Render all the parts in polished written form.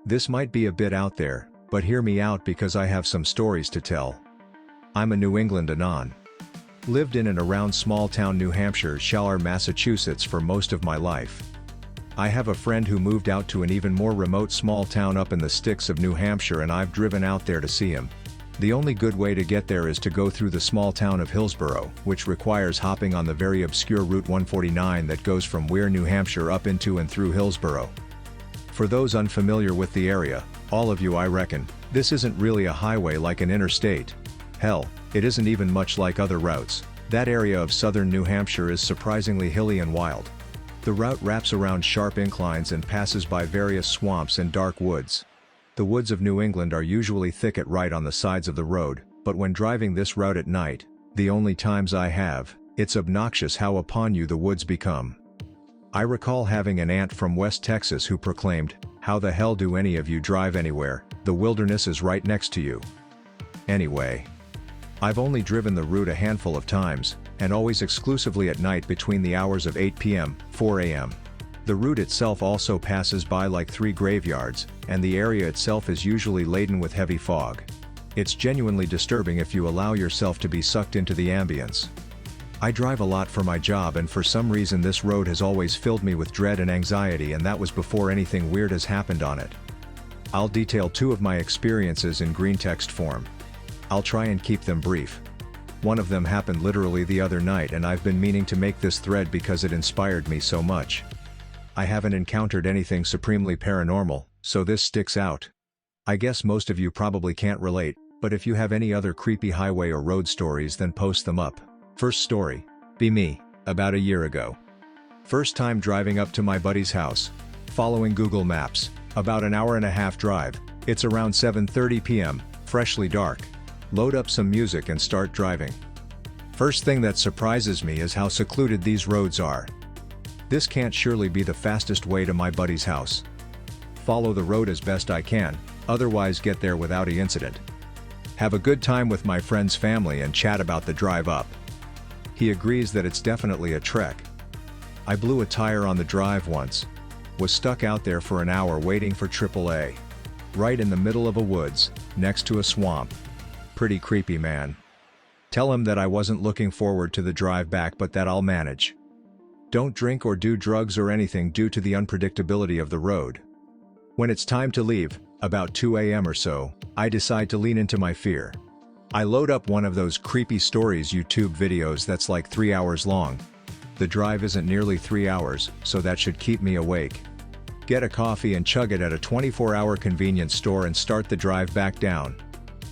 This might be a bit out there, but hear me out because I have some stories to tell. I'm a New England anon. Lived in and around small town New Hampshire, Shaler, Massachusetts for most of my life. I have a friend who moved out to an even more remote small town up in the sticks of New Hampshire, and I've driven out there to see him. The only good way to get there is to go through the small town of Hillsborough, which requires hopping on the very obscure Route 149 that goes from Weir, New Hampshire up into and through Hillsborough. For those unfamiliar with the area, all of you I reckon, this isn't really a highway like an interstate. Hell, it isn't even much like other routes. That area of southern New Hampshire is surprisingly hilly and wild. The route wraps around sharp inclines and passes by various swamps and dark woods. The woods of New England are usually thick at right on the sides of the road, but when driving this route at night, the only times I have, it's obnoxious how upon you the woods become. I recall having an aunt from West Texas who proclaimed, "How the hell do any of you drive anywhere? The wilderness is right next to you." Anyway, I've only driven the route a handful of times, and always exclusively at night between the hours of 8 p.m., 4 a.m. The route itself also passes by like 3 graveyards, and the area itself is usually laden with heavy fog. It's genuinely disturbing if you allow yourself to be sucked into the ambience. I drive a lot for my job, and for some reason this road has always filled me with dread and anxiety, and that was before anything weird has happened on it. I'll detail 2 of my experiences in green text form. I'll try and keep them brief. One of them happened literally the other night, and I've been meaning to make this thread because it inspired me so much. I haven't encountered anything supremely paranormal, so this sticks out. I guess most of you probably can't relate, but if you have any other creepy highway or road stories, then post them up. First story. Be me, about a year ago. First time driving up to my buddy's house. Following Google Maps, about an hour and a half drive. It's around 7:30 p.m., freshly dark. Load up some music and start driving. First thing that surprises me is how secluded these roads are. This can't surely be the fastest way to my buddy's house. Follow the road as best I can, otherwise get there without an incident. Have a good time with my friend's family and chat about the drive up. He agrees that it's definitely a trek. I blew a tire on the drive once. Was stuck out there for an hour waiting for AAA. Right in the middle of a woods, next to a swamp. Pretty creepy, man. Tell him that I wasn't looking forward to the drive back, but that I'll manage. Don't drink or do drugs or anything due to the unpredictability of the road. When it's time to leave, about 2 a.m. or so, I decide to lean into my fear. I load up one of those creepy stories YouTube videos that's like 3 hours long. The drive isn't nearly 3 hours, so that should keep me awake. Get a coffee and chug it at a 24-hour convenience store and start the drive back down.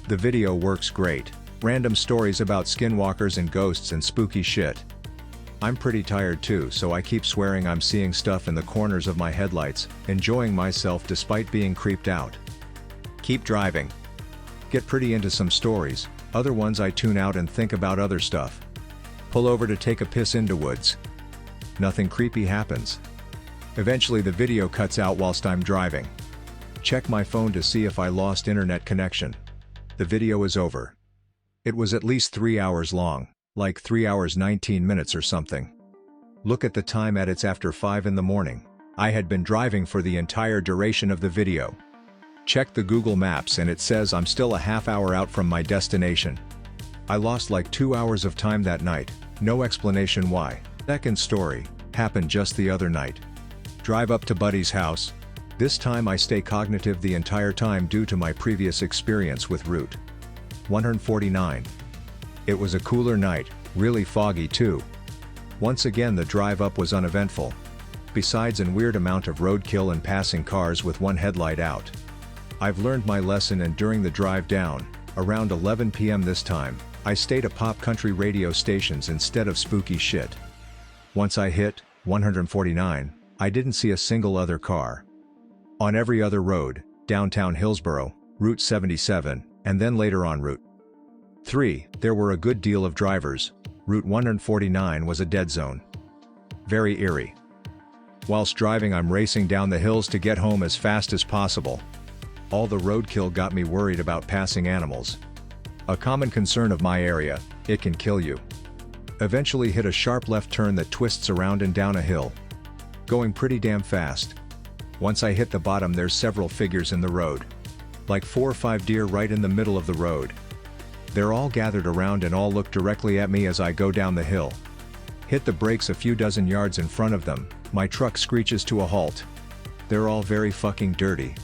The video works great. Random stories about skinwalkers and ghosts and spooky shit. I'm pretty tired too, so I keep swearing I'm seeing stuff in the corners of my headlights, enjoying myself despite being creeped out. Keep driving. Get pretty into some stories, other ones I tune out and think about other stuff. Pull over to take a piss into woods. Nothing creepy happens. Eventually the video cuts out whilst I'm driving. Check my phone to see if I lost internet connection. The video is over. It was at least 3 hours long, like 3 hours 19 minutes or something. Look at the time, it's after 5 in the morning. I had been driving for the entire duration of the video. Check the Google Maps and it says I'm still a half hour out from my destination. I lost like 2 hours of time that night, no explanation why. Second story, happened just the other night. Drive up to buddy's house. This time I stay cognitive the entire time due to my previous experience with Route 149. It was a cooler night, really foggy too. Once again the drive up was uneventful. Besides an weird amount of roadkill and passing cars with one headlight out. I've learned my lesson, and during the drive down, around 11 p.m. this time, I stayed at pop country radio stations instead of spooky shit. Once I hit 149, I didn't see a single other car. On every other road, downtown Hillsborough, Route 77, and then later on Route 3, there were a good deal of drivers. Route 149 was a dead zone. Very eerie. Whilst driving, I'm racing down the hills to get home as fast as possible. All the roadkill got me worried about passing animals. A common concern of my area, it can kill you. Eventually hit a sharp left turn that twists around and down a hill. Going pretty damn fast. Once I hit the bottom, there's several figures in the road. Like 4 or 5 deer right in the middle of the road. They're all gathered around and all look directly at me as I go down the hill. Hit the brakes a few dozen yards in front of them, my truck screeches to a halt. They're all very fucking dirty.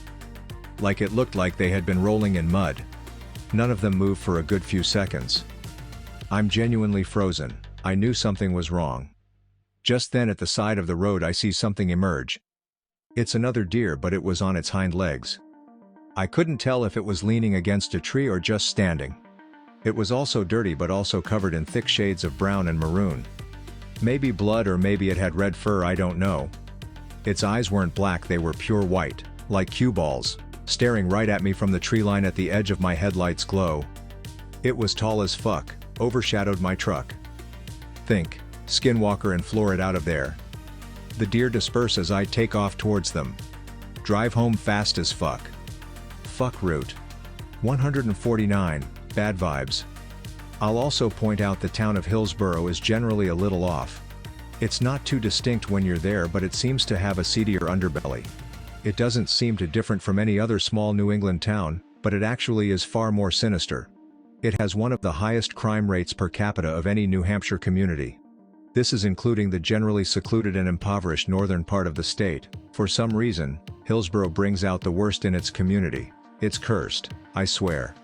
Like it looked like they had been rolling in mud. None of them moved for a good few seconds. I'm genuinely frozen. I knew something was wrong. Just then at the side of the road I see something emerge. It's another deer, but it was on its hind legs. I couldn't tell if it was leaning against a tree or just standing. It was also dirty but also covered in thick shades of brown and maroon. Maybe blood or maybe it had red fur, I don't know. Its eyes weren't black, they were pure white, like cue balls, staring right at me from the tree line at the edge of my headlights' glow. It was tall as fuck, overshadowed my truck. Think, Skinwalker and floor it out of there. The deer disperse as I take off towards them. Drive home fast as fuck. Fuck Route 149, bad vibes. I'll also point out the town of Hillsborough is generally a little off. It's not too distinct when you're there, but it seems to have a seedier underbelly. It doesn't seem too different from any other small New England town, but it actually is far more sinister. It has one of the highest crime rates per capita of any New Hampshire community. This is including the generally secluded and impoverished northern part of the state. For some reason, Hillsborough brings out the worst in its community. It's cursed, I swear.